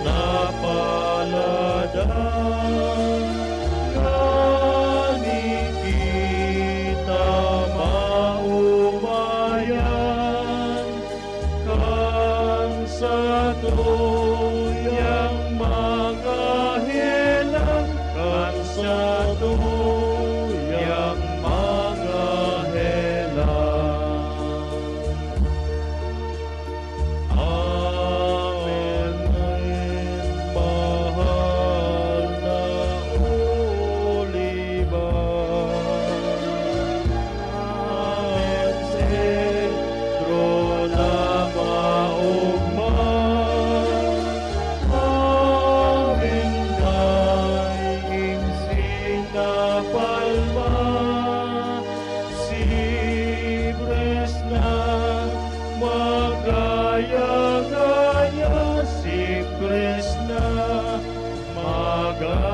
na palada, kita maumayan, kan sa tuyang mga helang, kan sa tuyang mga helang. Amen, mahal na oliban. Amen, sentro na maugman. Amen, daiging sinapalma. Sibres na magaya-gaya, si Krishna magaya-gaya.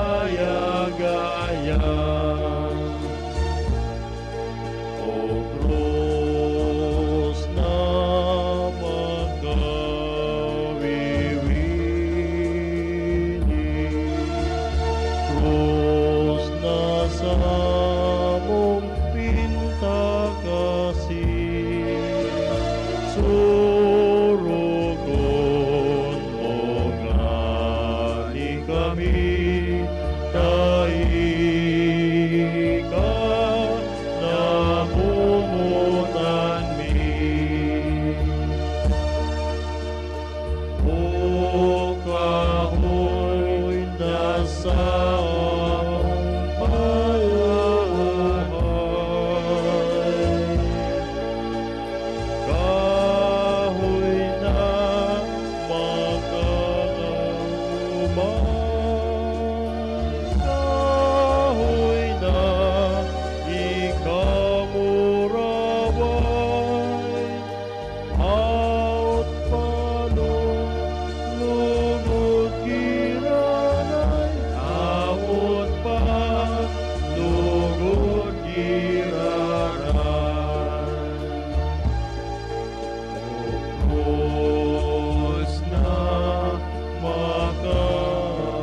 O krus na magawiwini, krus na sa mong pinta kasi, surugon mo gani kami, taika na bumutan mi. O kahoy na sa palahay, kahoy na magkakauman, kahoy na ikamuraway, out palong lugod giranay, out pa lugod giranay. Krus na magaya-gaya,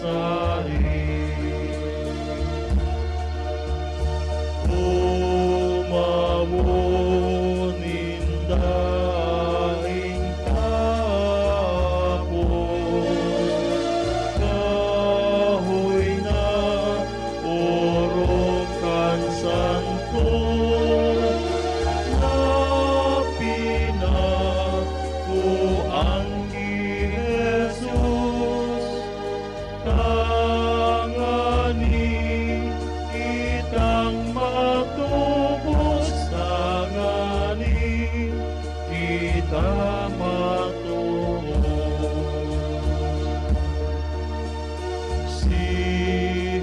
sari. Umawon indaing tapos, kahoy na orokan santo, na pinakuanggi Jesus, tangani kitang matubos, tangani kita matubos. Si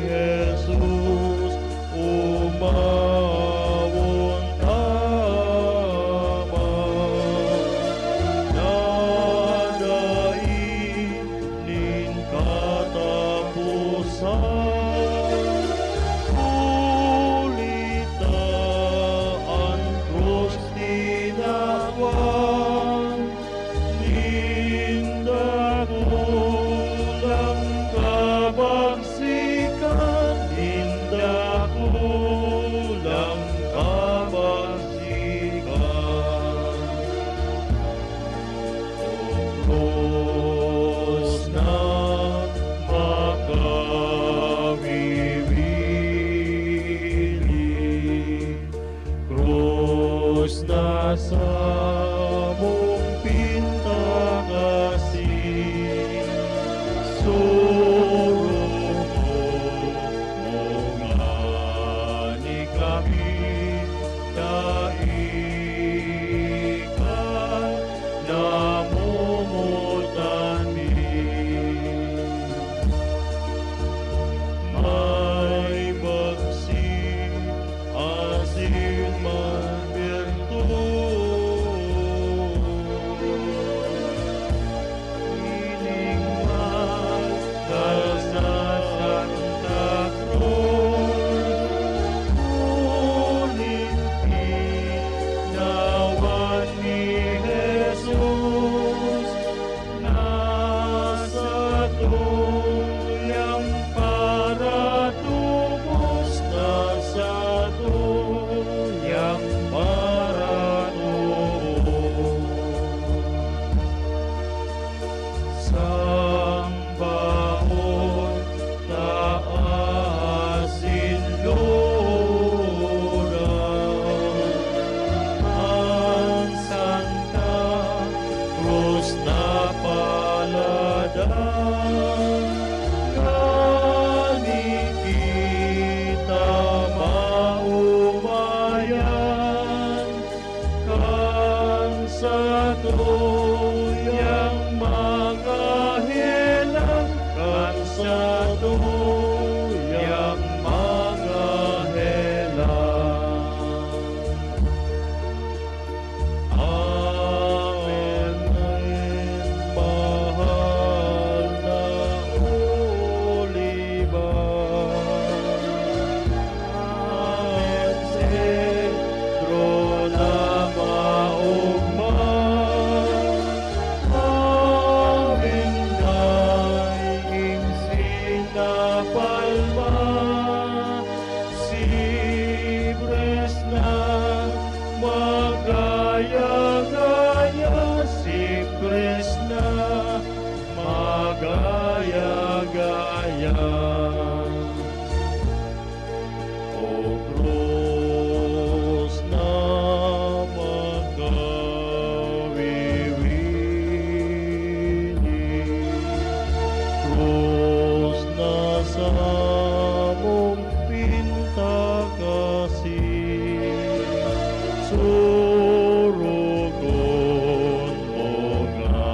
Jesus umawon tama, dadainin katapusan, ulitaan krus tinawan, nindakulang kabagsikan, nindakulang kabagsikan. Krus na makawiwili, krus na sa mong pintakasi, surong mo nga ni kami, daikan namumutani. May magsi asin man virtud, iningman sa Santa Cruz, ngunit ginawan ni Jesus, nasa tuyang para tubos, nasa tuyang para tubos. Sambaon taasin luran, ang Santa Cruz na paladan, ngani kita maumayan, kan sa tuyang mga helang, kan sa tuyang mga helang. Amen. Mahal na Oliban. Amen. Sentro na maugman. Amen. Daing sinapalma. Sibres na magaya-gaya, sibres na magaya-gaya. O krus na makawiwili, krus na sa mong pintakasi, surugon mo nga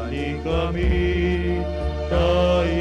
ni kami, daikan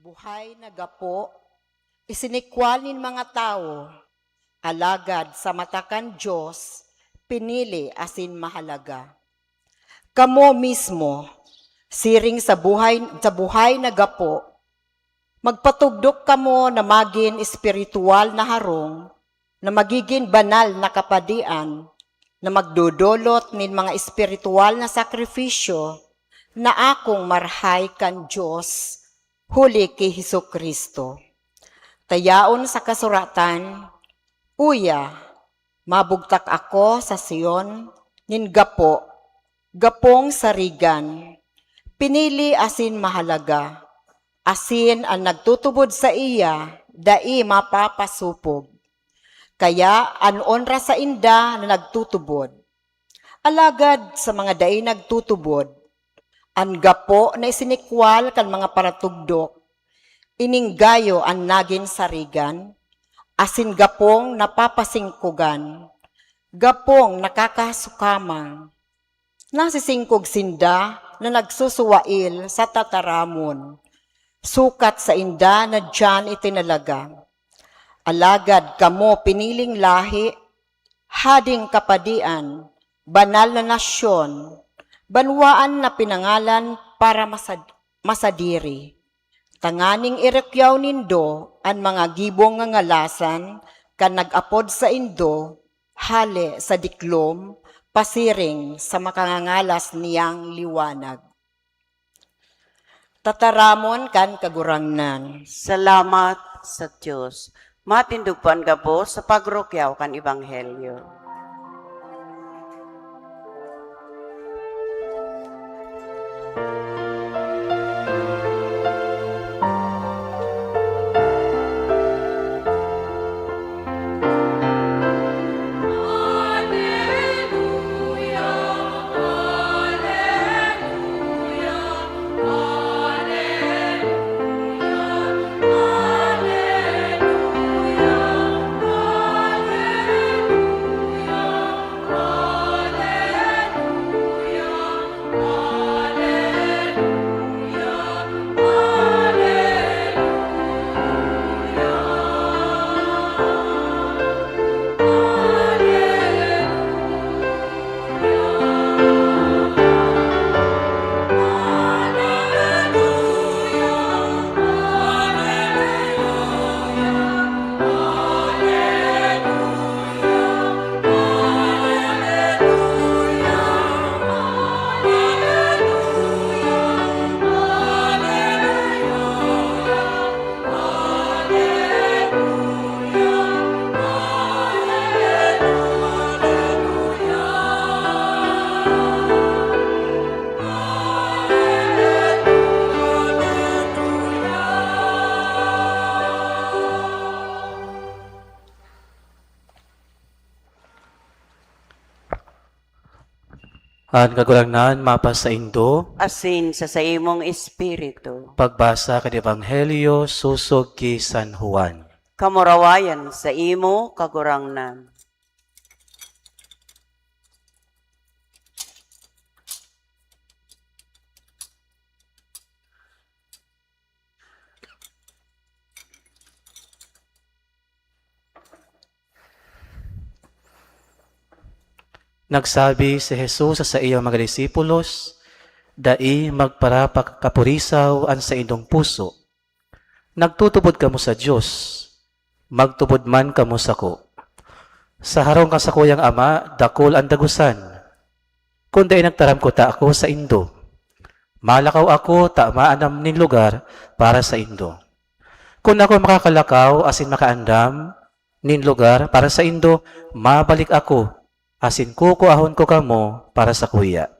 buhay na gapo, isinikwal nin mga tao, alagad sa matakan Diyos, pinili asin mahalaga. Kamo mismo, siring sa buhay na gapo, magpatugdok kamo na maging espiritual na harong, na magiging banal na kapadian, na magdudulot nin mga espiritual na sakripisyo, na akong marhay kan Diyos, huli kay Hesukristo. Tayaon sa kasuratan, uya, mabugtak ako sa Sion, nin gapo, gapong sarigan, pinili asin mahalaga, asin ang nagtutubod sa iya, dai mapapasupog. Kaya anonra sa inda na nagtutubod. Alagad sa mga dai nagtutubod, ang gapo na isinikwal kan mga paratugdok, ininggayo ang naging sarigan, asin gapong napapasingkugan, gapong nakakasukamang, nasisingkog sinda na nagsusuwail sa tataramon, sukat sa inda na diyan itinalaga. Alagad kamo piniling lahi, hading kapadian, banal na nasyon, banwaan na pinangalan para masadiri. Tanganing irekyaw nindo ang mga gibong nga ngalasan kan nag-apod sa indo, hale sa diklom, pasiring sa makangangalas niyang liwanag. Tataramon kan kagurangnan. Salamat sa Diyos. Matindugpan ka po sa pagrukyaw kan Ebanghelyo. Ang kagulangnan mapa sa Indo, Asin sa imong espiritu, pagbasa kay Ebanghelyo susog ki San Juan. kamurawayan sa imo kagurangnan. Nagsabi si Jesus sa iyang mga disipulos, dai magparapak kapurisaw an sa indong puso. Nagtutubod kamo sa Dios, magtubod man kamo sako. Sa harong kasakuyang ama, dakol ang dagusan. Kundi nagtaram ko ta ako sa indo. Malakaw ako, ta maanam nin lugar para sa indo. Kung ako makakalakaw, asin makaandam nin lugar para sa indo, mabalik ako, asin kukuahon ko kamo para sa kuya.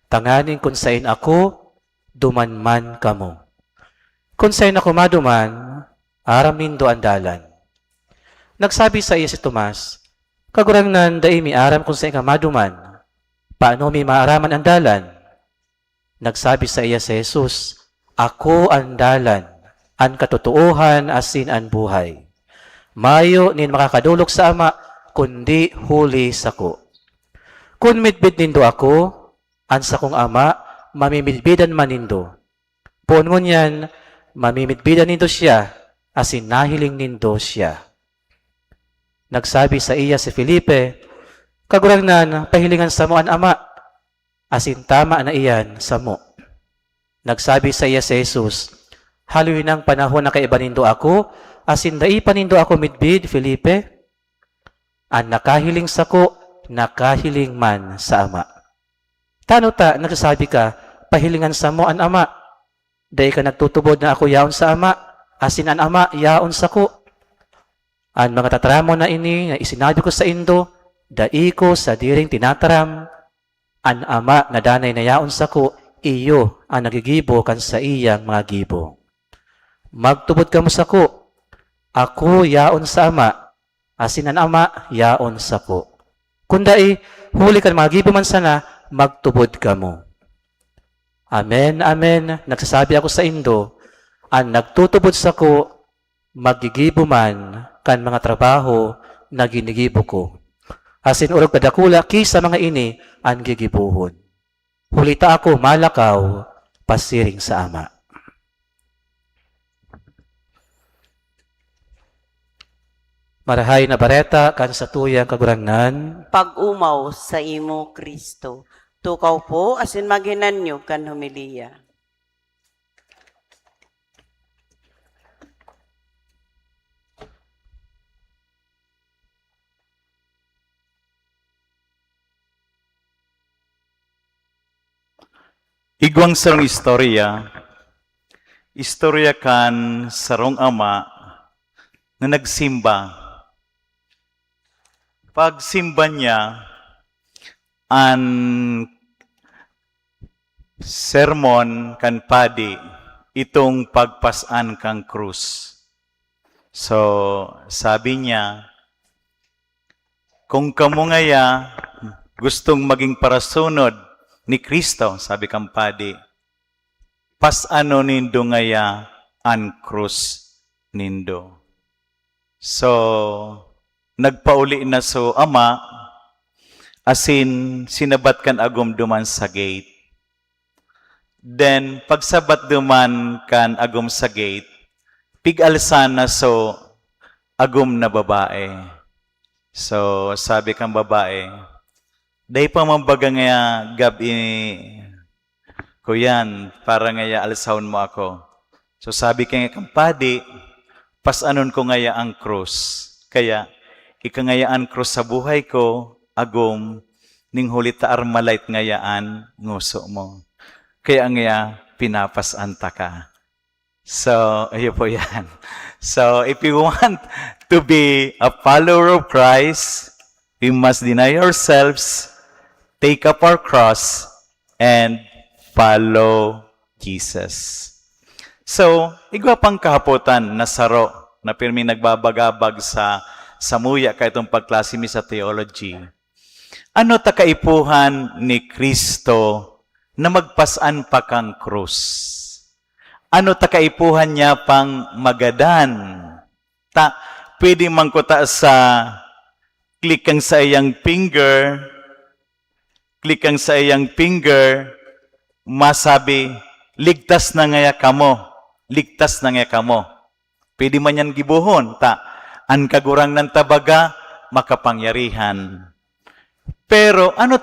Tanganin kung sain ako, dumanman kamo. Kung sain ako maduman, aramin do andalan. Nagsabi sa iya si Tomas, kagurangnan dai mi aram kung sain ka maduman, paano mi maaraman andalan? Nagsabi sa iya si Jesus, ako andalan, an katotohan asin an buhay. Mayo nin makakadulok sa ama, kundi huli sako. Kung midbid nindo ako, ansa kong ama, mamimilbidan man nindo. Puon ngunyan, Mamimitbidan nindo siya, asin nahiling nindo siya. Nagsabi sa iya si Felipe, kagurangnan, pahilingan sa mo an ama, asin tama na iyan sa mo. Nagsabi sa iya si Jesus, haluin ang panahon na kaiba nindo ako, asin dai panindo ako midbid, Felipe. Ang nakahiling sa ko, nakahiling man sa ama. Tano ta, nagsasabi ka, pahilingan sa mo an ama. Dahil ka nagtutubod na ako yaon sa ama, asin an ama yaon sa ko. Ang mga tataramo na ini na isinabi ko sa indo, dai ko sa diring tinataram, an ama na danay na yaon sa ko, iyo ang nagigibo kan sa iyang mga gibo. Magtubod ka mo sa ko, ako yaon sa ama, asin an ama yaon sa ko. Kundai, huli kan mga gibo man sana, magtubod ka mo. Amen, amen. Nagsasabi ako sa indo, ang nagtutubod sa ko, magigibo man kan mga trabaho na ginigibo ko. Asin urog kadakula kisa mga ini ang gigibuhon. Hulita ako malakaw, pasiring sa ama. Marahay na bareta kan sa tuyang kagurangnan, Pag-umaw sa imo, Kristo. Tukaw po, asin maginanyo kan humiliya. Igwang sarong istorya kan sarong ama na nagsimba. Pagsimba niya, an sermon kan padi, itong pagpasan kang krus. So, sabi niya, kung kamo ngaya gustong maging parasunod ni Kristo, sabi kang padi, pasano nindo ngaya an krus nindo. So, nagpauli na so ama, asin sinabat kan agom duman sa gate. Then, pagsabat duman kan agom sa gate, pigalsan na so agom na babae. So, sabi kang babae, dahi pa mambaga nga gabi ko yan, para ngaya alsahon mo ako. So, sabi kang kampadi, pasanon ko ngaya ang krus. Kaya, ikangayaan krus sa buhay ko, agom, ning hulita armalite ngayaan, nguso mo. Kaya ngaya, pinapasanta ka. So, ayun po yan. So, if you want to be a follower of Christ, we must deny ourselves, take up our cross, and follow Jesus. So, igwa pang kahapotan na saro na pirmi nagbabagabag sa samuya ka itong pagklasimi sa theology. Ano ta kaipuhan ni Kristo na magpasan pa kang krus? Ano ta kaipuhan niya pang magadan? Pwede mangkuta sa click ang sa iyang finger, masabi, ligtas na ngaya kamo, ligtas na ngaya kamo. Pwede man yan gibuhon, an kagurang ng tabaga, makapangyarihan. Pero ano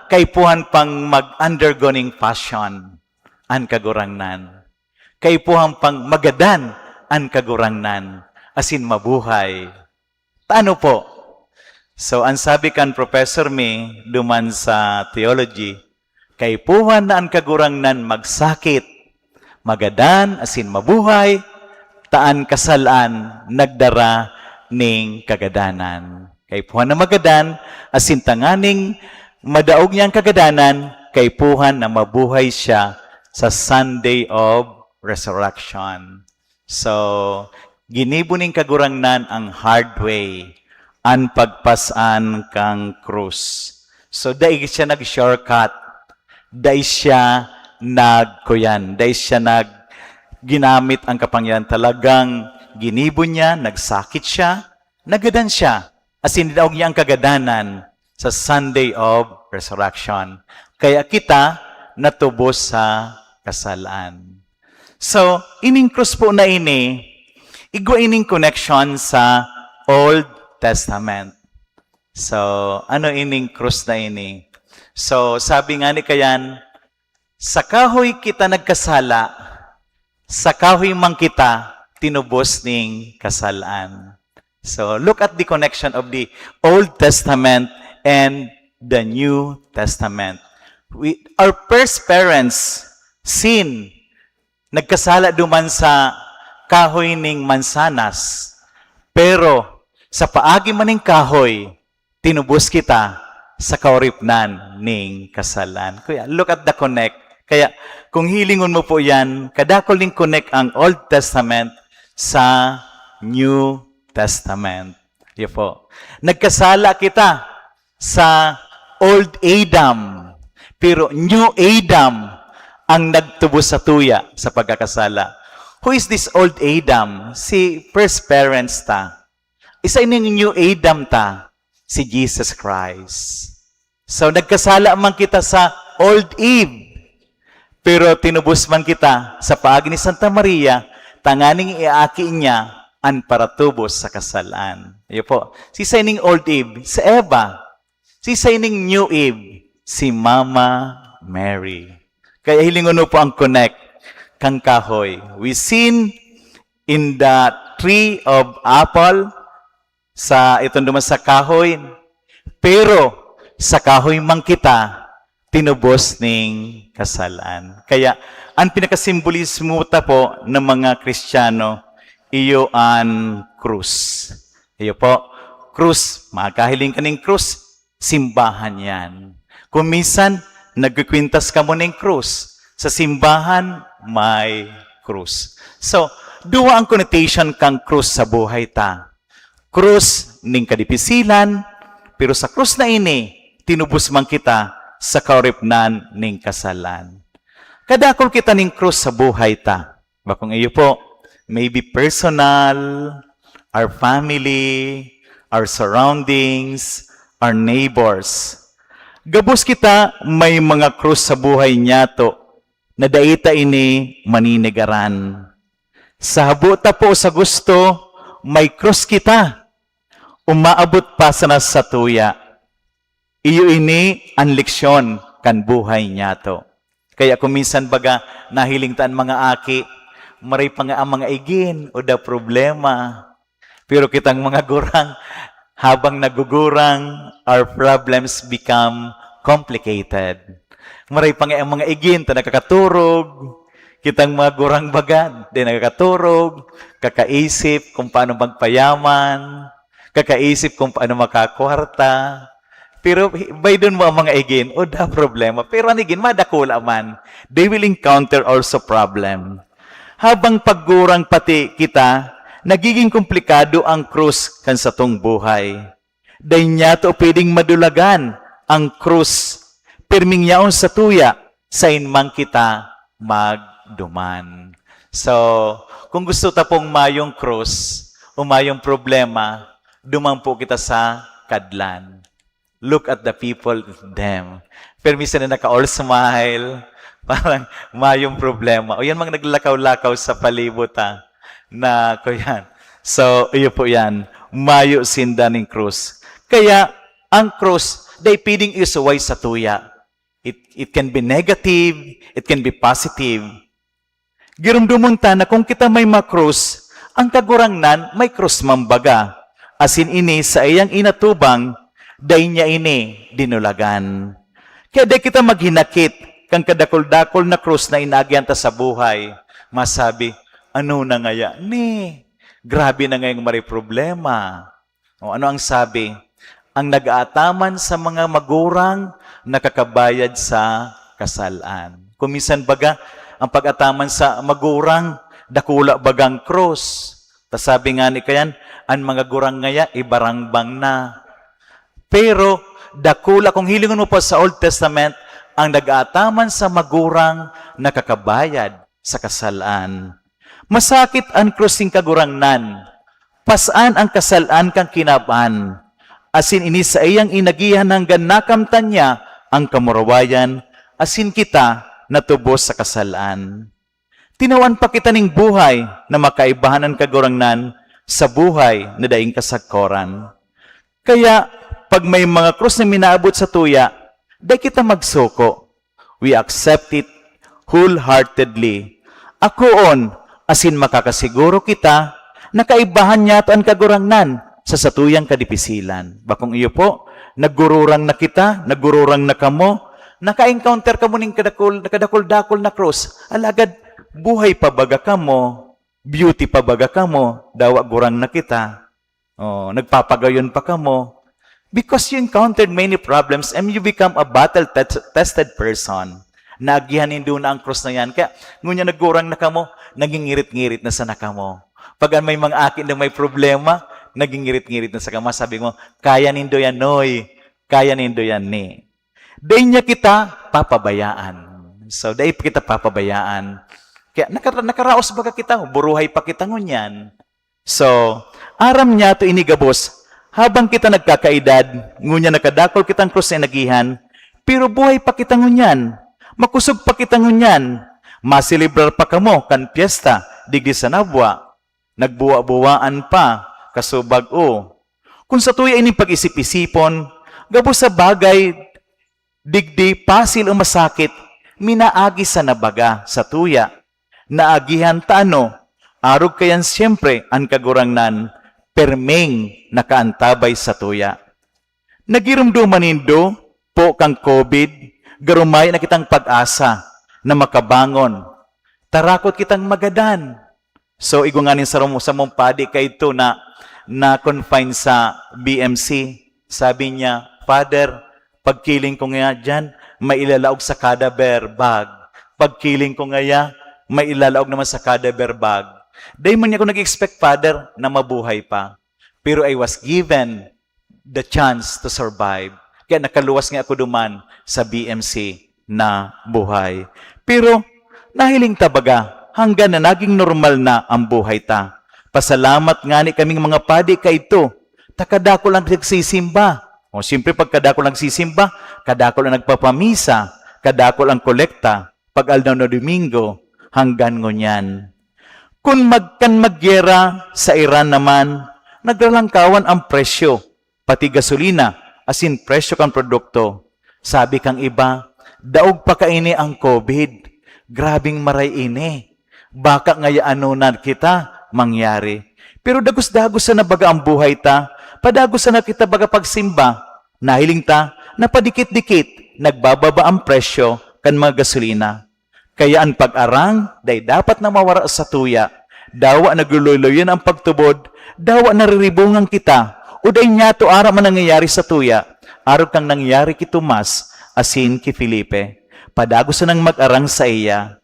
kaipuhan pang mag-undergoing passion, an kagurangnan. Kaipuhan pang magadan, an kagurangnan, asin mabuhay. Ano po? So, ang sabi kan Professor May, duman sa theology, kaipuhan na ang kagurangnan magsakit, magadan, asin mabuhay, taan kasalan, nagdara ning kagadanan. Kaipuhan na magadan, asin tanganing madaog niyang kagadanan, kaipuhan na mabuhay siya sa Sunday of Resurrection. So, ginibo ning kagurangnan ang hard way, ang pagpasan kang krus. So, dahil siya nag-shortcut, dahil siya ginamit ang kapangyarihan. Talagang ginibo niya, nagsakit siya, nagadan siya. As in, daog niya ang kagadanan sa Sunday of Resurrection. Kaya kita natubos sa kasalaan. So, ining krus po na ini, igwa ining connection sa Old Testament. So, ano ining krus na ini? So, sabi nga ni Kayan, sa kahoy kita nagkasala, sa kahoy mang kita tinubos ning kasalaan. So, look at the connection of the Old Testament and the New Testament. Our first parents sin, nagkasala duman sa kahoy ning mansanas. Pero sa paagi man ning kahoy, tinubos kita sa kauripnan ning kasalan. Kuya, look at the connect. Kaya kung hilingon mo po yan, kadakol ning connect ang Old Testament sa New Testament. Yan po. Nagkasala kita sa Old Adam, pero New Adam ang nagtubos sa tuya sa pagkakasala. Who is this Old Adam? Si first parents ta. Isa ining New Adam ta, si Jesus Christ. So nagkasala man kita sa Old Eve, pero tinubos man kita sa paagi ni Santa Maria, tanganing iaki niya an para tubos sa kasalaan. Ayo po. Si ining Old Eve, si Eva. Si ining New Eve, si Mama Mary. Kaya hilingon mo po ang connect kang kahoy. We seen in the tree of apple, sa itong duman sa kahoy, pero sa kahoy mang kita, tinubos ning kasalaan. Kaya, ang pinakasimbolismo ta po ng mga Kristiyano, iyo ang krus. Iyo po, krus, makahiling ka ning krus, simbahan yan. Kung minsan, nagkikwintas ka mo ng krus. Sa simbahan, may krus. So, duwa ang connotation kang krus sa buhay ta. Krus ning kadipisilan, pero sa krus na ini, tinubos man kita sa kauripnan ning kasalan. Kadakol kita ning krus sa buhay ta. Bakong iyo po, maybe personal, our family, our surroundings, our neighbors. Gabos kita may mga krus sa buhay niya to na daita ini maninigaran. Sa habuta po sa gusto, may krus kita. Umaabot pa sa nasa tuya. Iyo ini ang leksyon kan buhay niya to. Kaya kung minsan baga nahiling taan mga aki, maray pa nga ang mga igin o da problema. Pero kitang mga gurang, habang nagugurang, our problems become complicated. Maray pa nga ang mga igin, ta nakakaturog, kitang mga gurang bagad, di nakakaturog, kakaisip kung paano magpayaman, kakaisip kung paano makakwarta. Pero by doon mo ang mga igin, o da problema. Pero ang igin, madakula man. They will encounter also problem. Habang paggurang pati kita, nagiging komplikado ang krus kan sa tong buhay. Dahil niya to pwedeng madulagan ang krus. Pirming yaon sa tuya, sa inmang kita magduman. So, kung gusto ta pong mayong krus, o mayong problema, duman po kita sa kadlan. Look at the people, them. Pero minsan na naka-all smile, parang mayong problema. O yan mga naglakaw-lakaw sa palibot na ko yan. So, iyo po yan. Mayo sinda ng krus. Kaya, ang krus, day pwedeng isuway sa tuya. It can be negative, it can be positive. Girumdumon ta na kung kita may makrus, ang kagurangnan may krus mambaga. Asin ini sa iyang inatubang, day niya ini dinulagan. Kaya day kita maghinakit kang kadakol-dakol na krus na inagyan ta sa buhay. Masabi, ano na ngaya? Ni, grabe na ngayong mari problema. O ano ang sabi? Ang nag-aataman sa mga magurang nakakabayad sa kasalaan. Kuminsan baga, ang pag-ataman sa magurang, dakula bagang krus. Tasabi nga ni kayan, ang mga gurang ngaya, ibarangbang na. Pero, dakula, kung hilingon mo pa sa Old Testament, ang nag-aataman sa magurang nakakabayad sa kasalaan. Masakit ang krusing kagurangnan. Pasaan ang kasalaan kang kinaban. Asin ini sa iyang inagihan hanggang nakamtan niya ang kamurawayan. Asin kita natubos sa kasalaan. Tinawan pa kita ning buhay na makaibahan ang kagurangnan sa buhay na daing kasagkoran. Kaya, pag may mga krus na minaabot sa tuya, day kita magsuko. We accept it wholeheartedly. Akoon, asin makakasiguro kita, na kaibahan niya ang kagurangnan sa satuyang kadipisilan. Bakong iyo po, naggururang na kita, naggururang na kamo, naka-encounter ka mo ning kadakol-dakol na krus, alagad, buhay pa baga ka mo, beauty pa baga ka mo, dawa gurang na kita, nagpapagayon pa ka mo, because you encountered many problems and you become a battle-tested person. Naagihanin doon na ang krus na yan. Kaya, ngunya naggurang na ka mo, naging ngirit-ngirit na sa naka mo. Pag may mga akin na may problema, naging ngirit-ngirit na sa kama, sabi mo, kaya nindo yan, noy, kaya nindo yan, ni. Day niya kita papabayaan. So, day kita papabayaan. Kaya nakaraos baga kita, buruhay pa kita ngunyan. So, aram niya to inigabos, habang kita nagkakaedad, ngunya nakadakol kitang krus na nagihan, pero buhay pa kita ngunyan, makusog pa kita ngunyan, masilibrar pa kamo, kan piyesta, digdi sa nabwa, nagbuwa-buwaan pa, kasubag o. Kung sa tuya ining pag-isip-isipon, gabo sa bagay, digdi, pasil o masakit, minaagi sa nabaga sa tuya. Naagihan taano, arog kayan siyempre ang kagurangnan, permeng nakaantabay sa tuya. Nagirumduman nindo po kang COVID, garumay na kitang pag-asa na makabangon. Tarakot kitang magadan. So, igunganin sa mong padi kay ito na confine sa BMC. Sabi niya, Father, pagkiling ko nga dyan, may ilalaog sa cadaver bag. Pagkiling ko nga may ilalaog naman sa cadaver bag. Dahil man niya ako nag-expect, Father, na mabuhay pa. Pero I was given the chance to survive. Kaya nakaluwas nga ako duman sa BMC na buhay. Pero nahiling tabaga hanggang na naging normal na ang buhay ta. Pasalamat nga ni kaming mga padi ka ito. Takadako lang nagsisimba. O siyempre pagkadako lang nagsisimba, kadako lang nagpapamisa, kadako lang kolekta, pag aldaw na Domingo, hanggang ngunyan. Kung magyera sa Iran naman, nagralangkawan ang presyo, pati gasolina, asin presyo kang produkto. Sabi kang iba, daog pa kaini ang COVID. Grabing maray ini. Baka ngaya ano na kita mangyari. Pero dagos-dagos sa nabaga ang buhay ta, padagos sa na kita baga pagsimba, nahiling ta, napadikit-dikit, nagbababa ang presyo kan mga gasolina. Kaya ang pag-arang, day dapat na mawara sa tuya, dawa naglululoyan ang pagtubod, dawa nariribungan kita, o day niya to ara man nangyayari sa tuya, araw kang nangyayari ki Tomas, asin ki Felipe. Padagos na nang mag-arang sa iya,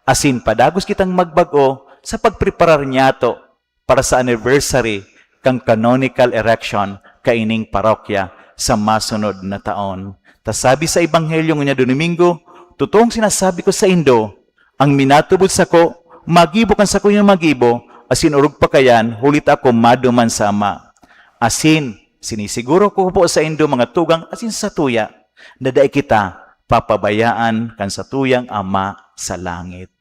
asin padagos kitang magbago sa pagpreparar niya to para sa anniversary kang canonical erection kaining parokya sa masunod na taon. Tas sabi sa Ebanghelyo nga Domingo, totoong sinasabi ko sa Indo, ang minatubod sa ko, magibo kan sa ko yung magibo, asin urog pa kayan, hulit ako maduman sa Ama. Asin, sinisiguro ko po sa Indo mga tugang, asin sa tuya, na daay kita papabayaan kan sa tuyang Ama sa langit.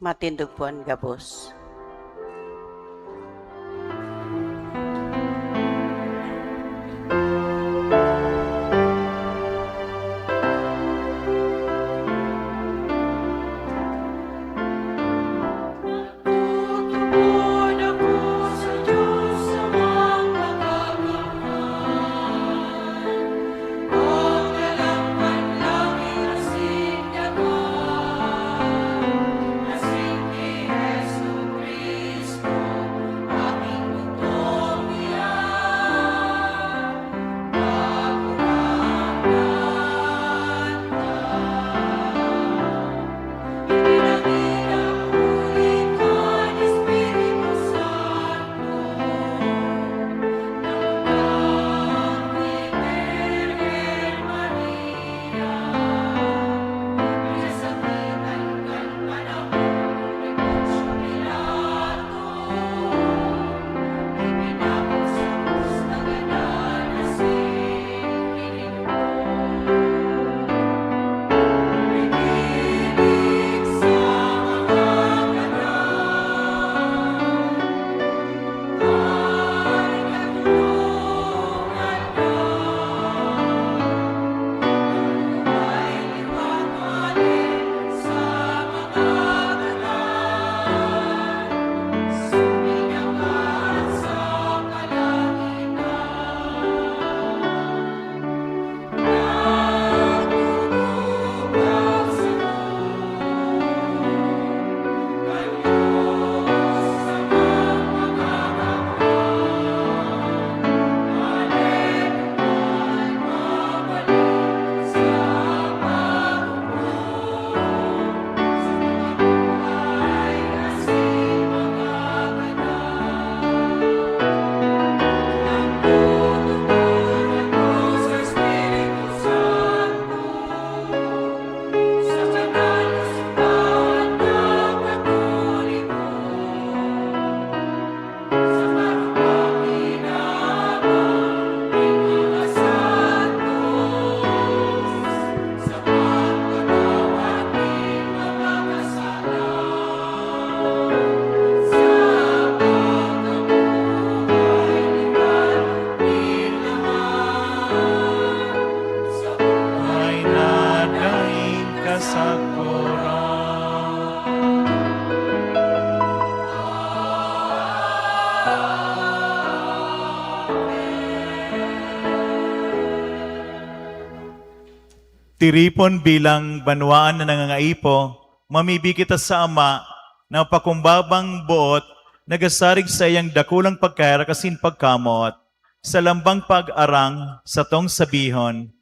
Matindog po ang gabos. tiripon bilang banwaan na nangangaipo, mamibig kita sa Ama na pakumbabang buot, nagasarig sa iyang dakulang pagkaira kasin pagkamot, sa lambang pag-arang sa tong sabihon,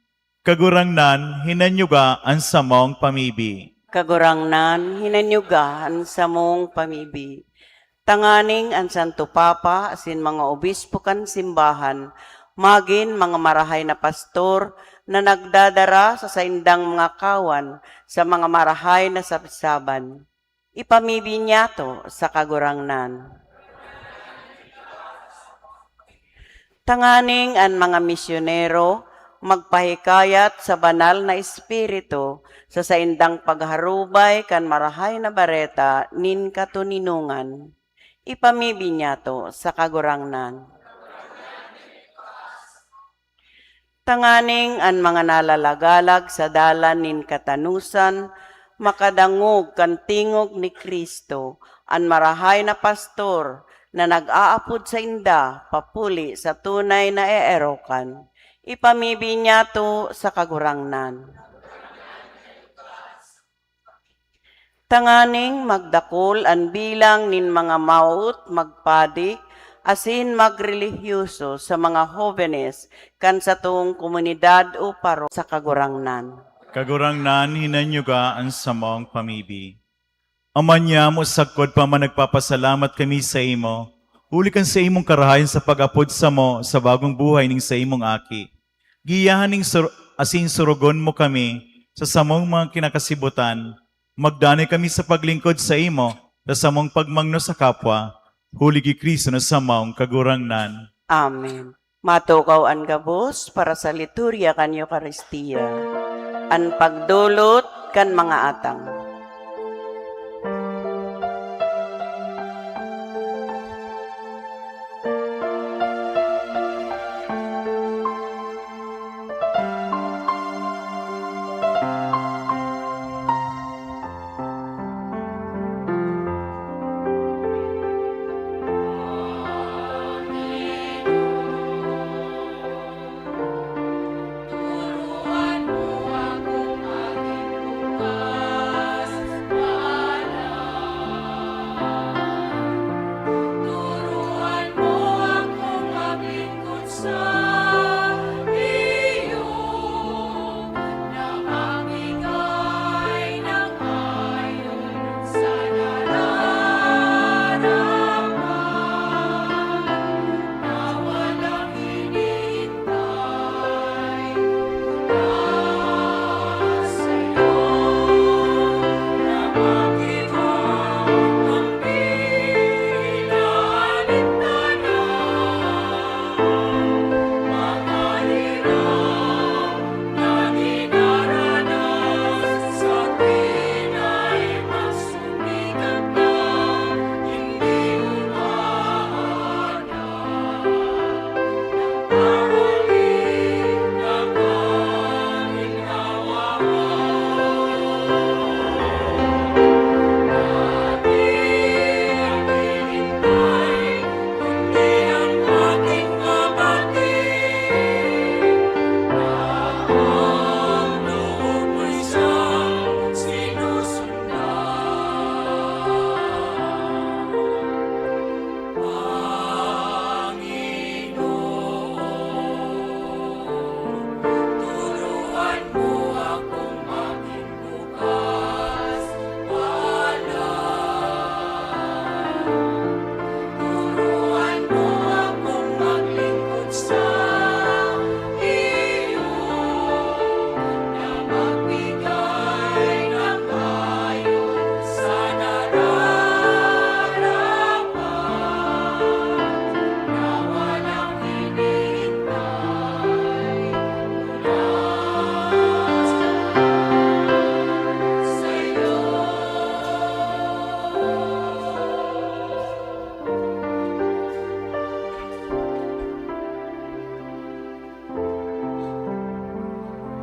kagurangnan hinanyuga ang samong pamibi. Kagurangnan, hinanyugahan sa mong pamibi. Tanganing ang Santo Papa, asin mga obispo kan simbahan, magin mga marahay na pastor, na nagdadara sa saindang mga kawan sa mga marahay na sabsaban. Ipamibi niya to sa kagurangnan. Tanganing ang mga misyonero, magpahikayat sa banal na espiritu sa saindang pagharubay kan marahay na bareta nin katuninungan. Ipamibi niya to sa kagurangnan. Tanganing ang mga nalalagalag sa dalan nin katanusan, makadangog kan tingog ni Kristo, ang marahay na pastor na nag-aapod sa inda, papuli sa tunay na eerokan. Ipamibi niya to sa kagurangnan. Tanganing magdakol ang bilang nin mga maut magpadik, asin magrelihiyoso sa mga jóvenes kan sa tuong komunidad o paro sa kagurangnan. Kagurangnan hinanyuga ang samong pamibi. Amanya mo sagkod pa man nagpapasalamat kami sa imo, huli kan sa imong karahayan sa pag-apod sa mo sa bagong buhay ning sa imong aki. Giyahan ning asin surugon mo kami sa samong mga kinakasibutan, magdanay kami sa paglingkod sa imo, sa samong pagmangno sa kapwa, huli gi Kristo na samong kagurangnan. Amen. Matukaw ang gabos para sa liturya kan Eucharistia. Ang pagdulot kan mga atang.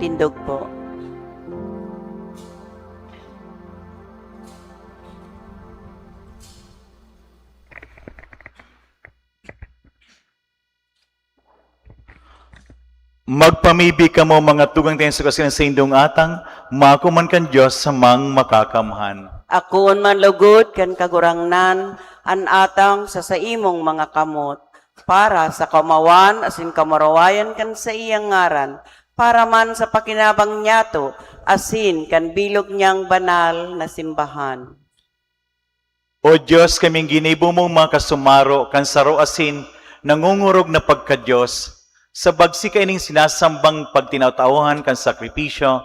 Tindog po. Magpamibi ka mo mga tugang tayo sa kasilang sa indong atang, makuman kan Diyos sa mang makakamhan. Akon man lugod kan kagurangnan, an atang sa imong mga kamot, para sa kamawan asin kamarawayan kan sa iyang ngaran, para man sa pakinabang niyato, asin kan bilog niyang banal na simbahan. O Diyos, kaming ginibo mong mga kasumaro, kan saro asin, nangungurog na pagka-Diyos, sa bagsi ka ining sinasambang pagtinatauhan kan sakripisyo,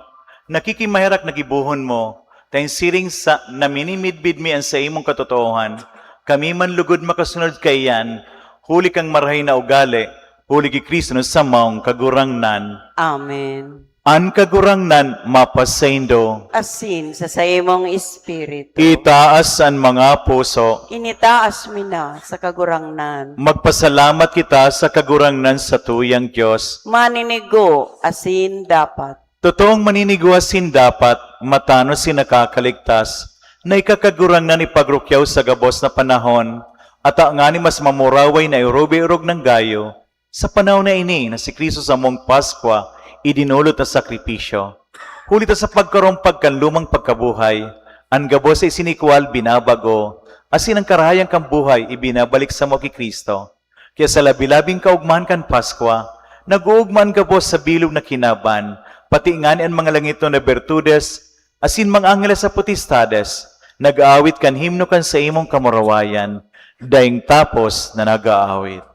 nakikimahirak na gibuhon mo, tayong siring sa naminimidbid mi ang sa imong katotohan, kami man lugod makasunod kay yan, huli kang marahay na ugali, huli ki Kristo sa maong kagurangnan. Amen. An kagurangnan mapasaindo, Asin sa imong espiritu. itaas ang mga puso, Initaas mi na sa kagurangnan. magpasalamat kita sa kagurangnan sa tuyang Diyos. Maninigo asin dapat. Totoong maniniguasin dapat, matano si nakakaligtas, na ikakagurangnan ipagrukyaw sa gabos na panahon, at nga ni mas mamuraway na irobe-irog ng gayo, sa panahon na ini na si Kristo sa mong Paskwa, idinulot na sakripisyo. Huli ta sa pagkarong pagkanlumang pagkabuhay, ang gabos ay sinikwal binabago, asin ang karahayang kang buhay ibinabalik sa mo ki Kristo. Kaya sa labilabing kaugmahan kan Paskwa, nag-uugman gabos sa bilog na kinaban, pati ngani ang mga langit na bertudes, asin mga angeles sa potestades, nag-aawit kan himno kan sa imong kamurawayan, daing tapos na nag-aawit.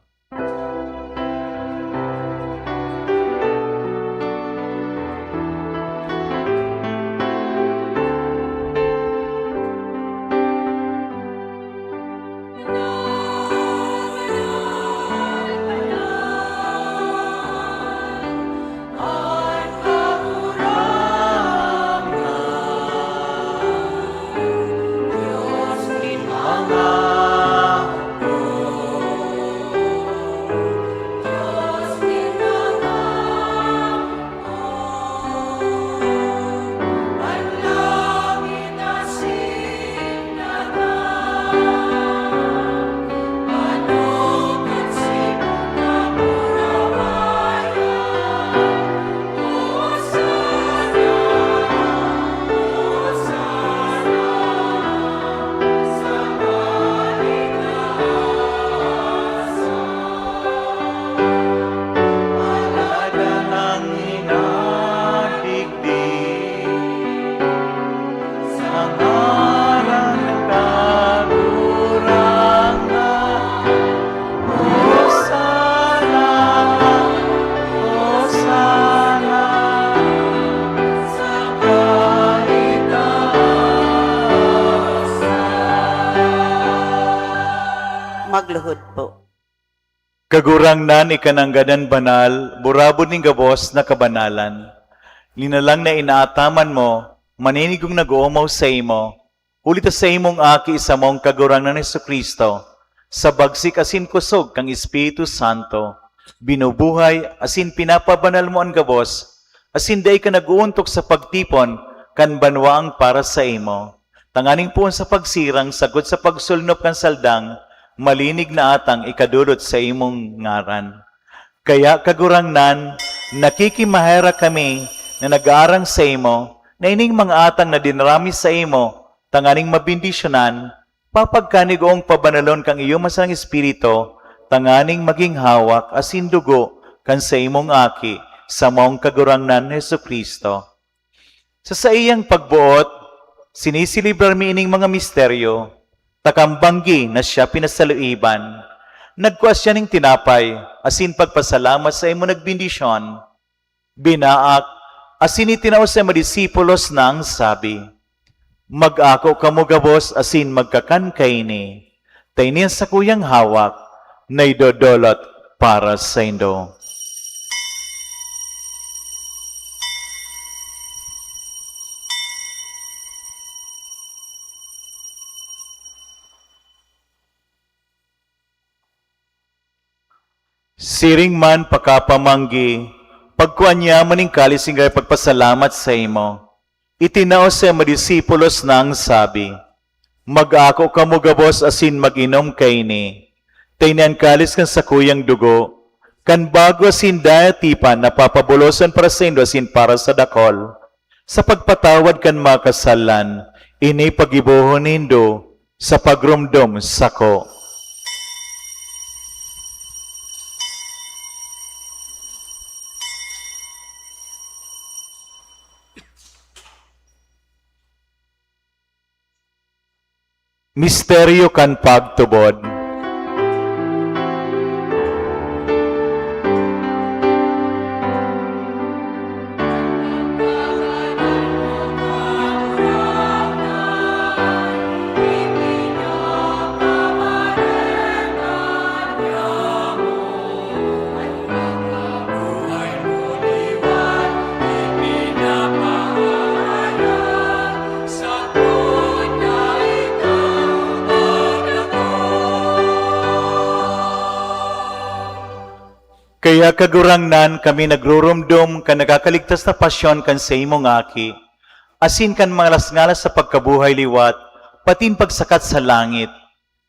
Magluhod po. Kagurangnan ikananggadan banal, burabod ning gabos na kabanalan. Linalang na inaataman mo, maninigong nag-uumaw sa imo, ulit sa imong aki sa mong kagurangnan ni Kristo, sa bagsik asin kusog kang Espiritu Santo, binubuhay asin pinapabanal mo ang gabos, asin day ka nag-uuntok sa pagtipon, kan banwaang para sa imo. Tanganing puon sa pagsirang, sagot sa pagsulnop kan saldang, malinig na atang ikadulot sa imong ngaran. Kaya kagurangnan, nakikimahera kami na nag-aarang sa imo, na ining mga atang na dinarami sa imo, tanganing mabindisyonan, papagkanigoong pabanalon kang iyo masang espiritu, tanganing maging hawak asin dugo kan sa imong aki, sa maong kagurangnan Hesu Kristo. Sa iyang pagbuot, sinisilibrar mi ining mga misteryo, takambanggi na siya pinasaluiban. Nagkuas siya ning tinapay, asin pagpasalamat sa imo nagbindisyon. Binaak, asin itinaw sa mga disipulos na ang sabi, mag-ako kamo gabos asin magkakan kaini, tainin sa kuyang hawak, na idodolot para sa indo. Siring man pakapamanggi, pagkuan niya maning kalising kay pagpasalamat sa imo. Itinao sa mga disipulos na ang sabi, mag-ako kamo gabos asin mag-inom kaini, tainan kalis kan sa kuyang dugo, kan bago asin dayatipan na papabulosan para sa indo asin para sa dakol, sa pagpatawad kan makasalan, ini pagibuhon nindo sa pagrumdom sako. Misteryo kan pagtubod. Kaya kagurangnan kami nagrurumdum kan nagakaligtas na pasyon kan sa imong aki, asin kan mga lasngalas sa pagkabuhay liwat, patin pagsakat sa langit.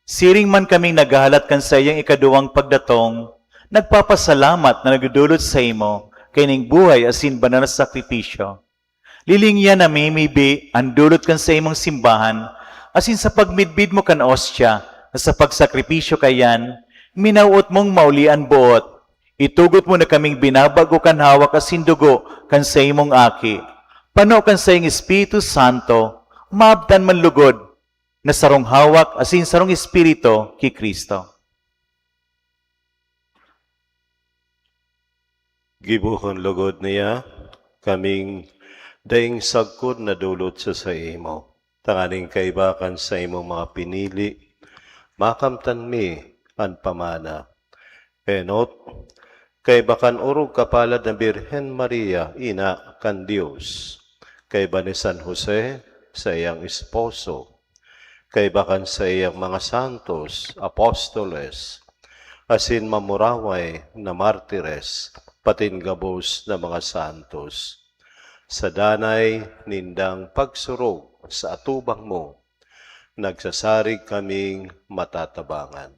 Siring man kaming naghahalat kan sa iyang ikaduwang pagdatong, nagpapasalamat na nagdudulot sa imo, kining buhay asin banal na sakripisyo. Lilingyan na mimibi ang dulot kan sa imong simbahan, asin sa pagmidbid mo kan ostya, na sa pagsakripisyo kayan, minauot mong maulian buot, itugot mo na kaming binabago kan hawak asin dugo kan sa imong aki. Pano kan sa iyong Espiritu Santo, maabtan man lugod, na sarong hawak asin sarong Espiritu ki Kristo. Gibuhon lugod niya, kaming daing sagkod na dulot sa imo. Tanganing kaibakan sa imong mga pinili, makamtan mi an pamana. Enot, kay bakan urog kapalad ng Birhen Maria, ina kan Dios. Kay ba ni San Jose, sa iyang esposo. Kay bakan sa iyang mga santos, apostoles, asin mamuraway na martires, patin gabos na mga santos. Sa danay nindang pagsurog sa atubang mo, nagsasarig kaming matatabangan.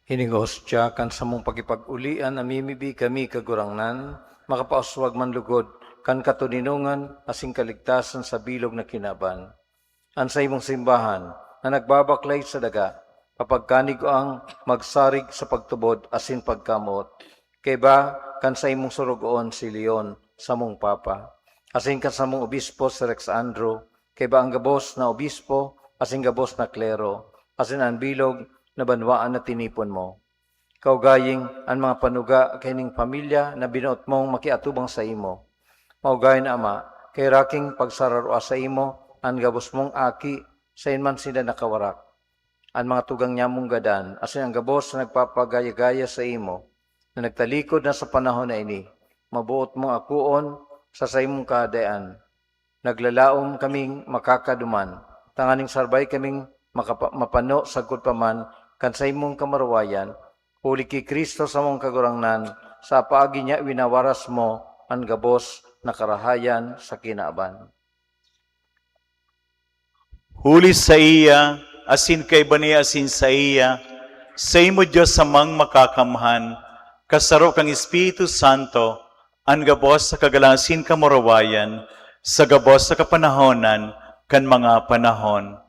Hining hostya kan sa mong pagipag-ulian amimibi kami kagurangnan, makapauswag man lugod, kan katuninungan asing kaligtasan sa bilog na kinaban. An sa imong simbahan na nagbabaklay sa daga, kapagkanig ang magsarig sa pagtubod asin pagkamot. Kay ba kan sa imong surugoon si Leon sa mong papa, asin kan sa mong obispo si Alexandro, kay ba ang gabos na obispo asin gabos na klero, asin ang bilog na banwaan na tinipon mo. Kaugaying ang mga panuga kining pamilya na binuot mong makiatubang sa imo. Maugayin ama, kay raking pagsararua sa imo, ang gabos mong aki, sa inman sila nakawarak. Ang mga tugang niya mong gadan, asin ang gabos na nagpapagaya-gaya sa imo, na nagtalikod na sa panahon na ini, mabuot mong akuon sa imong kahadayan. Naglalaom kaming makakaduman, tanganing sarbay kaming mapano sa paman, kan sa imong kamarwayan, huli ki Kristo sa mong kagurangnan, sa paagi niya winawaras mo ang gabos na karahayan sa kinaaban. Huli sa iya, asin kay bani asin sa iya, sa imo Diyos samang makakamhan, kasaro kang Espiritu Santo, ang gabos sa kagalasin kamarawayan, sa gabos sa kapanahonan, kan mga panahon.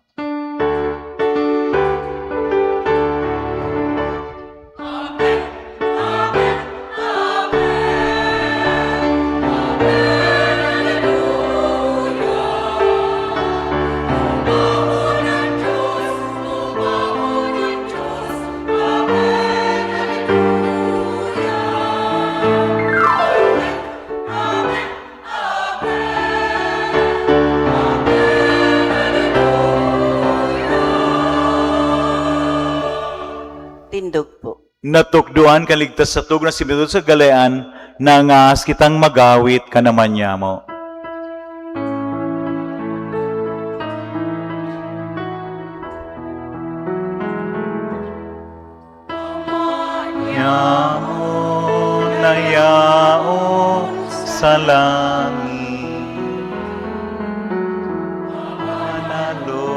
Tindog po. Natukduan kaligtas sa tug na similod sa galayan, na ngaas kitang magawit ka naman niya mo. Yamo na yao sa langit, manalo,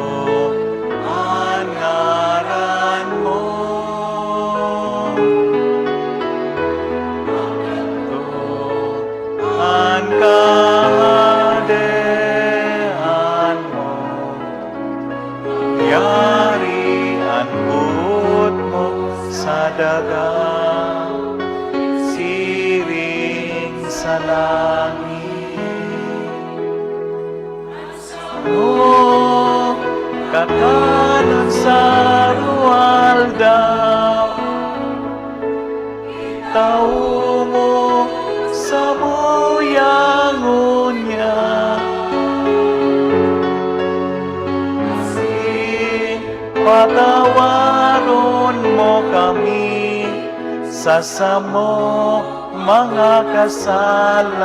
siring sa langit. Oh, kakanon sa rualdaw, tao mo sa buyang unya. Patawaron mo kami sa samo mga kasalan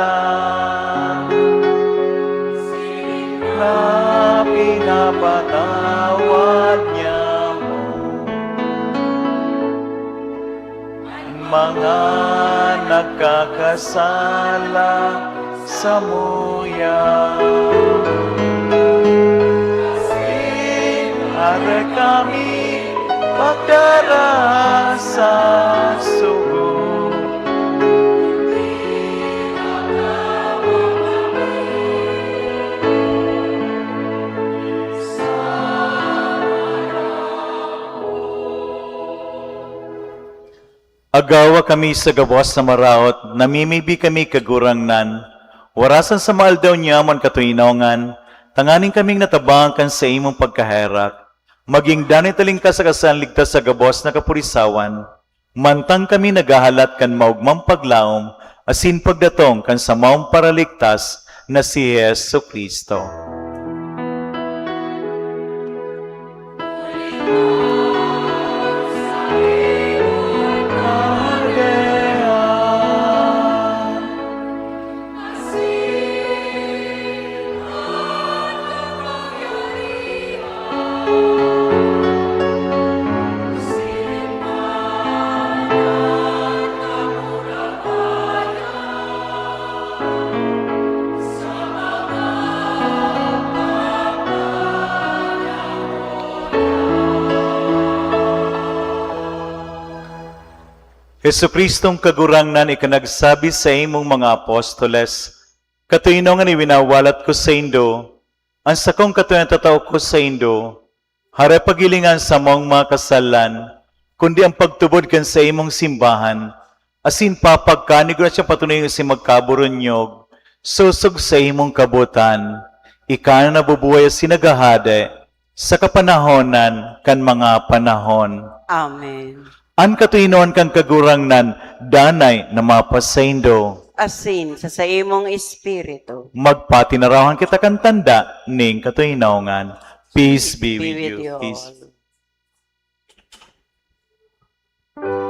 na pinapatawad niya mo. Mga nagkakasala sa muya. Para kami pagdara sa sugo. Agawa kami sa gawas na maraot, namimibi kami kagurangnan. Warasan sa maaldaw niya man katuinawngan, tanganing kaming natabangan sa imong pagkaherak. Maging danitaling ka sa kasanligtas sa gabos na kapurisawan, mantang kami nagahalat kan maugmang paglaom, asin pagdatong kan sa maong paraligtas na si Yesu Kristo. Yesu Kristong kagurangnan ikanagsabi sa imong mga apostoles, katuino nga ni winawalat ko sa indo, ang sakong katuyan tataw ko sa indo, hara pagilingan sa mong mga kasalan, kundi ang pagtubod kan sa imong simbahan, asin papagkanig na siya patunay si magkaburonyog, susog sa imong kabutan, ika na nabubuhay sinagahade, sa kapanahonan kan mga panahon. Amen. An katuinon kang kagurangnan, danay na mapasaindo. Asin sa imong espiritu. Magpatinarawan kita kang tanda, ning katuinongan. Peace be with you. Peace. all.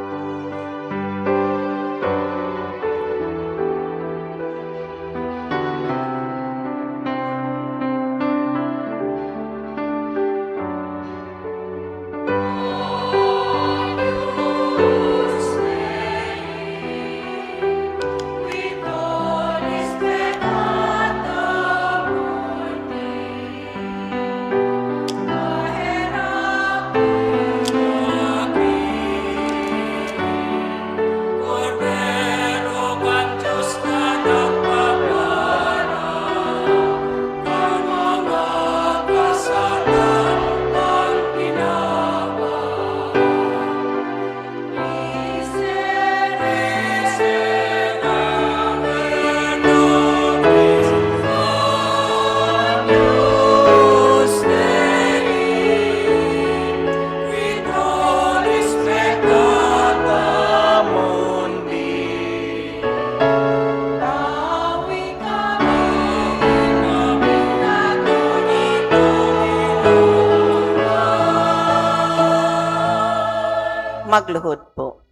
Magluhod po.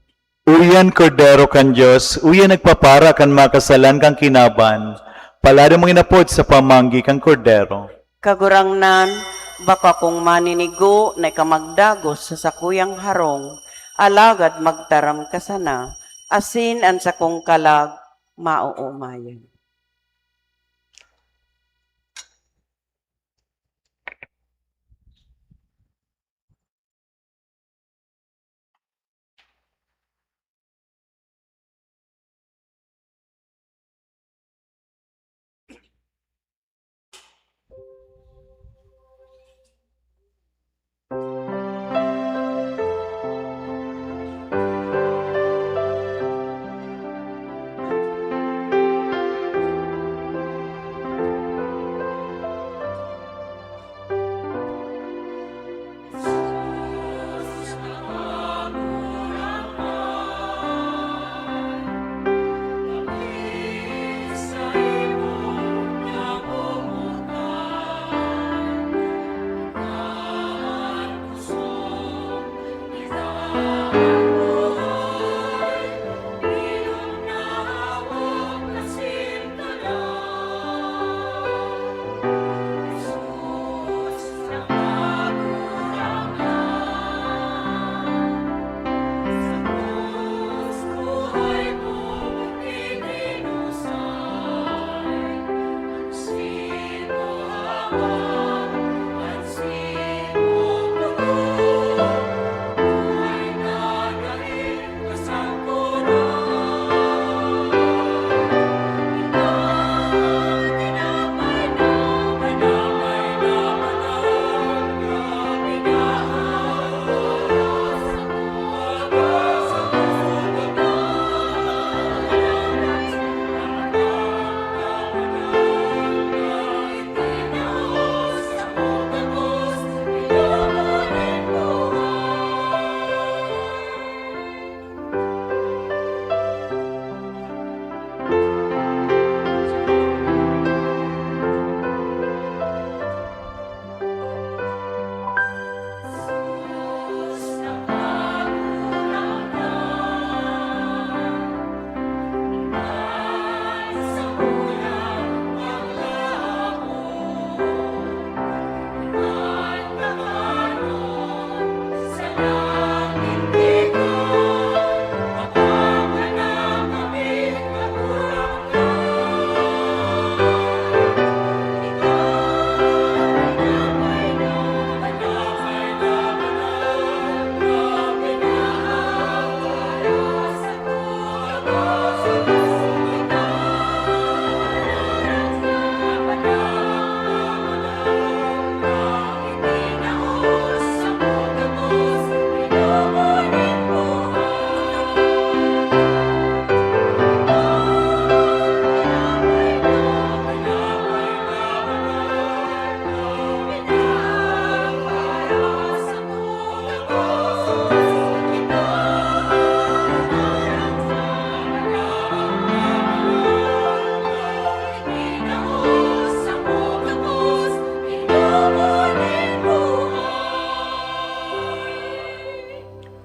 Uyan kordero kan Diyos, uyan nagpapara kan makasalan kang kinaban, palado mong inapod sa pamanggi kang kordero. Kagurangnan, baka kung maninigo na ikamagdagos sa sakuyang harong, alagad magtaram ka sana, asin ang sakong kalag, mauumayan.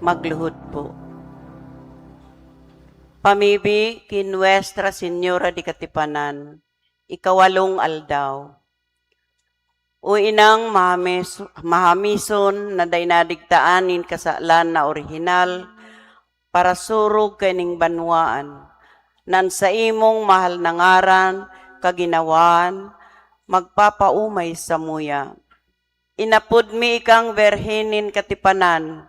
Magluhod po. Pamibi kin Nuestra Señora di Katipanan, ikawalong aldaw. O inang mahamison na dainadigtaan in kasalan na orihinal, para surog kaning banwaan, nan sa imong mahal na ngaran, kaginawaan, magpapaumay sa muya. Inapod mi ikang berhinin katipanan,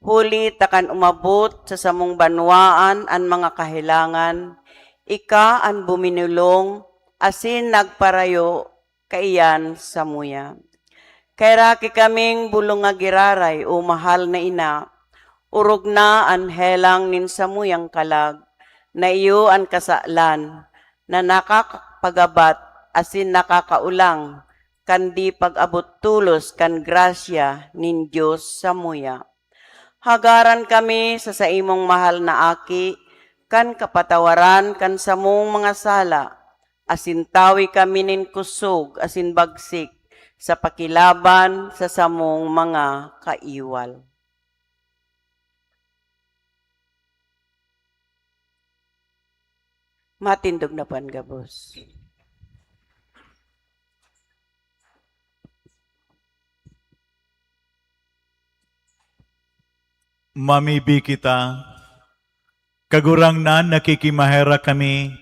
huli takan umabot sa samong banwaan an mga kahilangan, ika an buminulong, asin nagparayo, kaiyan sa muya. Kaya kaming bulong nga giraray o mahal na ina, urog na an helang nin sa muyang kalag, na iyo an kasaklan, na nakakapagabat asin nakakaulang, kandi pag-abot tulos kan grasya nin Diyos sa muya. Hagaran kami sa imong mahal na aki, kan kapatawaran kan samong mga sala, asin tawi kami nin kusog, asin bagsik, sa pakilaban sa samong mga kaiwal. Matindog na pangabos. Mamibi kita, kagurangnan nakikimahera kami,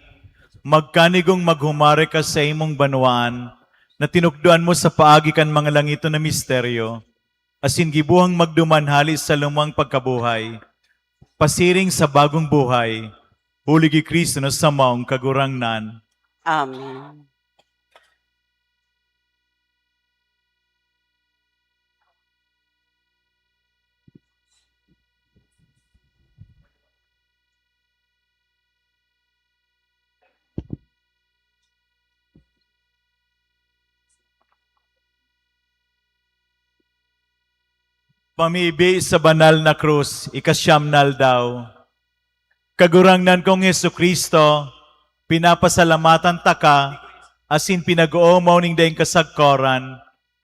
magkanigong maghumare ka sa imong banwaan, na tinukduan mo sa paagi kan mga langito na misteryo, asin gibuhang magdumanhali sa lumang pagkabuhay, pasiring sa bagong buhay, huli gi Kristo na sa maong kagurangnan. Amen. Pamibi sa banal na krus, ikasyamnal daw. Kagurangnan kong Yesu Kristo, pinapasalamatan ta ka, asin pinag-oomaw ning daing kasagkoran,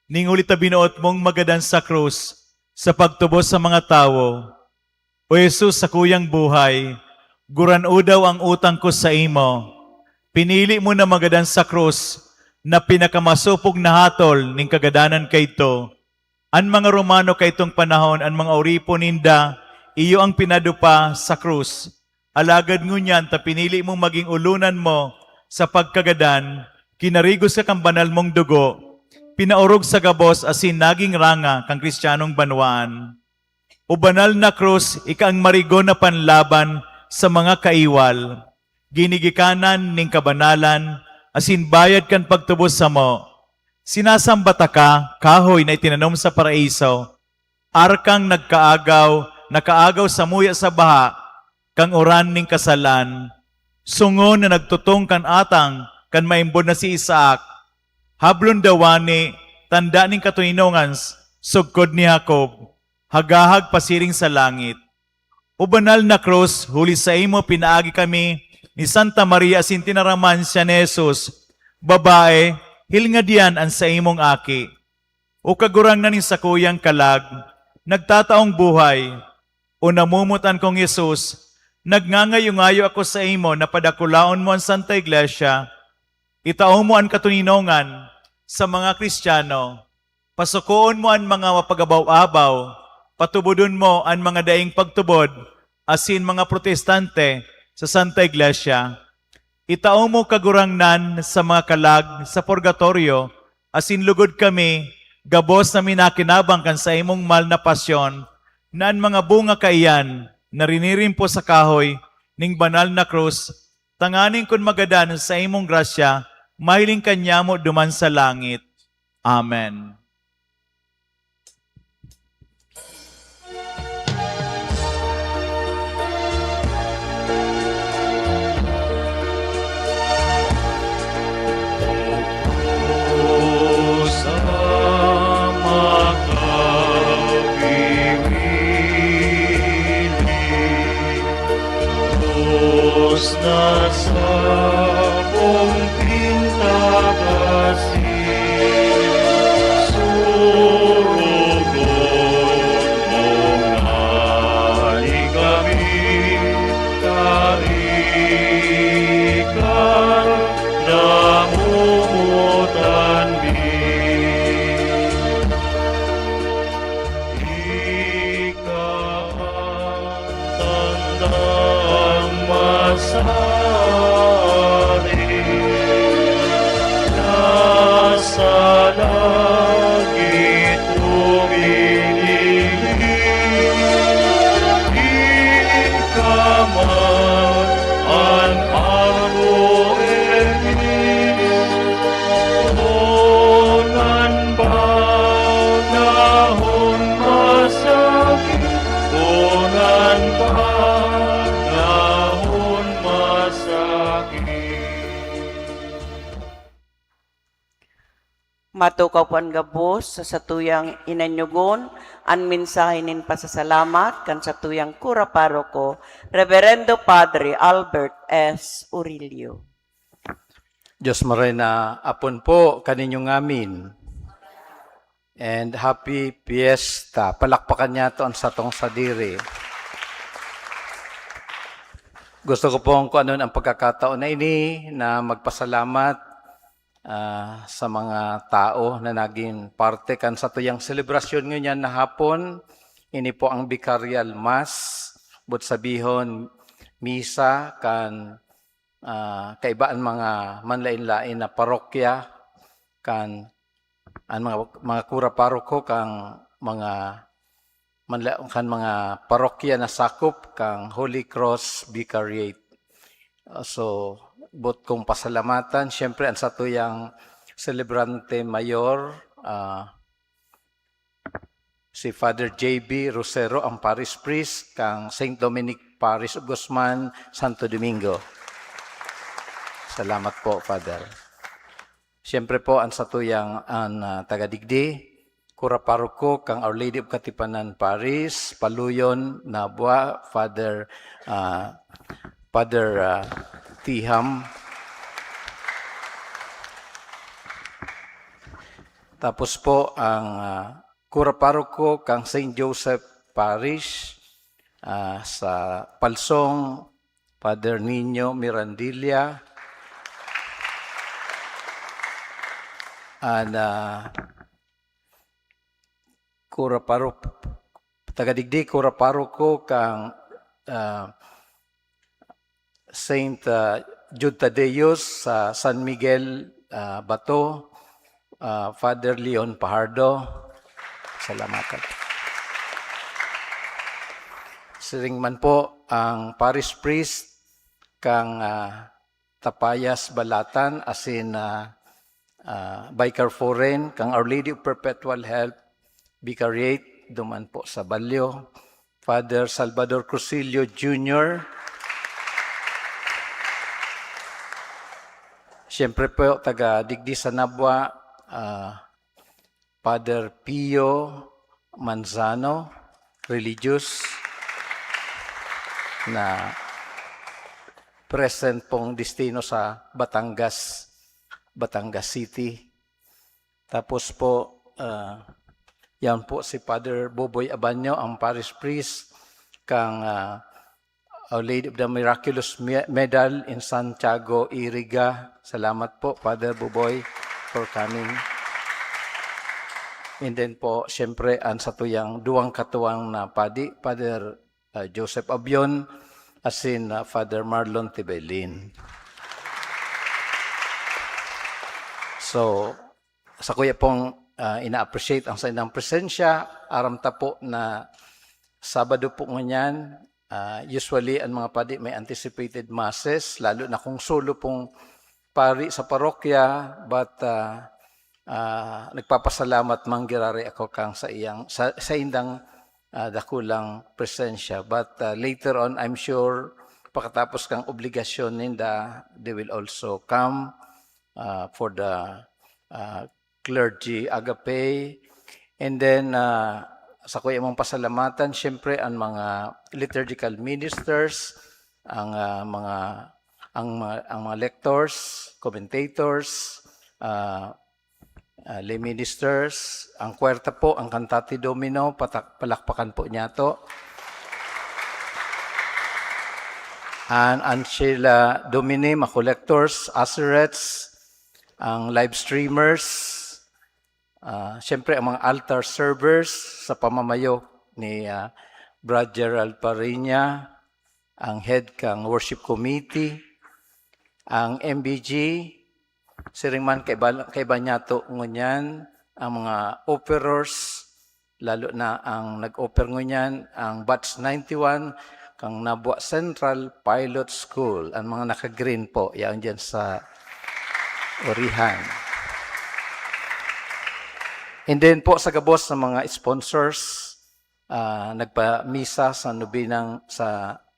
ning ulit binuot mong magadan sa krus, sa pagtubos sa mga tao. O Jesus, sa kuyang buhay, gurano daw ang utang ko sa imo. Pinili mo na magadan sa krus, na pinakamasupog na hatol ning kagadanan kayto. An mga Romano kaytong panahon, an mga oripo ninda, iyo ang pinadupa sa krus. Alagad ngunyan, ta pinili mong maging ulunan mo sa pagkagadan, kinarigos ka kang banal mong dugo, pinaurog sa gabos asin naging ranga kang kristyanong banwaan. O banal na krus, ika ang marigo na panlaban sa mga kaiwal, ginigikanan ning kabanalan, asin bayad kan pagtubos sa mo. Sinasambata ka, kahoy na itinanom sa paraiso, arkang nakaagaw sa muya sa baha, kang oran ning kasalan, sungon na nagtutong kan atang, kan maimbod na si Isaac, hablon dawani, tanda ning katuninongan, sugkod ni Jacob, hagahag pasiring sa langit. O banal na krus, huli sa imo pinaagi kami, ni Santa Maria asin tinaraman siya ni Jesus, babae, hilnga diyan ang sa imong aki. O kagurang na ni sa kuyang kalag, nagtataong buhay, o namumutan kong Yesus, nagngangayo-ngayo ako sa imo na padakulaon mo ang Santa Iglesia, itaon mo ang katuninongan sa mga Kristiyano, pasukoon mo ang mga mapagabaw-abaw, patubodon mo ang mga daing pagtubod, asin mga protestante sa Santa Iglesia, itaon mo kagurangnan sa mga kalag sa purgatorio, asin lugod kami, gabos na minakinabang kan sa imong mal na pasyon, na ang mga bunga kaiyan, narinirimpo sa kahoy, ning banal na krus, tanganing kun magadan sa imong grasya, mahiling kanya mo duman sa langit. Amen. na sa buong pinta kasi surugon mo nga Matukaw po ang gabos sa satuyang inanyugon, ang mensahe nin pasasalamat kan satuyang kura paroko, Reverendo Padre Albert S. Urilio. Diyos maray na apon po kaninyo ngamin. And happy fiesta. Palakpakan niya to ang satong sadiri. Gusto ko pong kung ano ang pagkakataon na ini na magpasalamat sa mga tao na naging parte kan sa tuyang selebrasyon ngayon na hapon. Ini po ang Vicarial Mass, but sabihon misa kan kaibaan mga manlain-lain na parokya kan ang mga kura paroko kang mga mga parokya na sakop kang Holy Cross Vicariate. So bot kong pasalamatan syempre ang satuyang celebrante mayor si Father JB Rosero ang parish priest kang St. Dominic Parish of Guzman, Santo Domingo. Salamat po, Father. Siyempre po, ang satuyang taga-digdi, Kura Paroko, kang Our Lady of Katipanan Paris, Paluyon, Nabwa, Father Tiham. Tapos po, ang Kura Paroko, kang St. Joseph Parish, sa Palsong, Father Nino Mirandilla, and Kura Paroko, taga-digdi Kura Paroko kang Saint Jude Tadeus sa San Miguel Bato, Father Leon Pajardo. Salamat. Siring man po ang parish priest kang Tapayas Balatan asin Vicar Foreign, kang Our Lady of Perpetual Help, Vicariate, duman po sa Balyo, Father Salvador Crucillo Jr., siyempre po, taga-digdi sa Nabwa, Father Pio Manzano, religious, na present pong destino sa Batangas City. Tapos po, yan po si Father Boboy Abanyo, ang parish priest, kang Our Lady of the Miraculous Medal in Santiago, Iriga. Salamat po, Father Boboy, for coming. And then po, syempre, ang satuyang duwang katuwang na padi, Father Joseph Abion, asin Father Marlon Tibelin. So, sa kuya pong ina-appreciate ang sa inang presensya, aramta po na Sabado po ngunyan, usually ang mga padi may anticipated masses, lalo na kung solo pong pari sa parokya, but nagpapasalamat manggirari ako kang sa indang dakulang presensya. But later on, I'm sure, pagkatapos kang obligasyon ninda, they will also come for the clergy agape. And then, sa kuya mong pasalamatan, syempre, ang mga liturgical ministers, ang mga lectors, commentators, lay ministers, ang kwerta po, ang Cantate Domino, palakpakan po niya to. And Ancilla Domini, mga collectors, asserets, ang live streamers, siyempre ang mga altar servers sa pamamayo ni Brad Gerald Parinya, ang head kang worship committee, ang MBG, siringman kaiba niya to ngunyan, ang mga operers, lalo na ang nag-oper ngunyan, ang Batch 91, kang Nabwa Central Pilot School, ang mga naka-green po, yan dyan sa Orihan. And then po sa gabos ng mga sponsors, nagpa-misa sa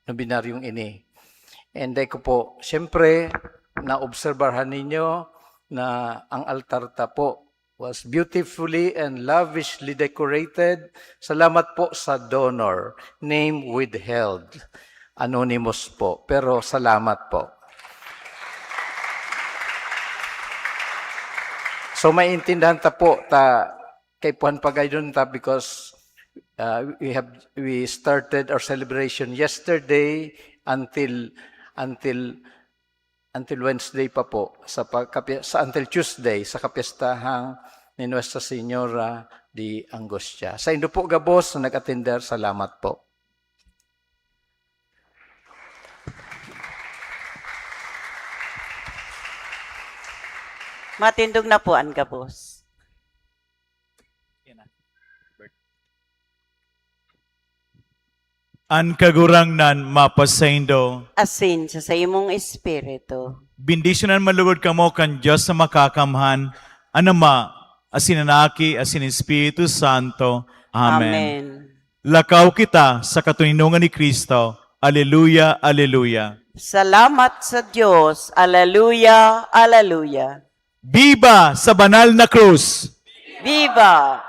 nobinaryong ini. And ko po, syempre, naobserbahan ninyo na ang altar ta po was beautifully and lavishly decorated. Salamat po sa donor. Name withheld. Anonymous po, pero salamat po. So maintindihan ta po ta kay Puan Pagaydon ta because we started our celebration yesterday until Wednesday pa po until Tuesday sa kapistahan ni Nuestra Señora de Angustia. Sa indo po gabos na nag-attender, salamat po. Matindog na po ang gabos. An kagurangnan mapasaindo. Asin sa imong espiritu. Bindisyonan malugod kamo kan Diyos sa makakamhan. Anama, asinanaki, asin Espiritu Santo. Amen. Lakaw kita sa katuninungan ni Kristo. Aleluya, aleluya. Salamat sa Diyos. Aleluya, aleluya. Viva sa banal na krus! Viva!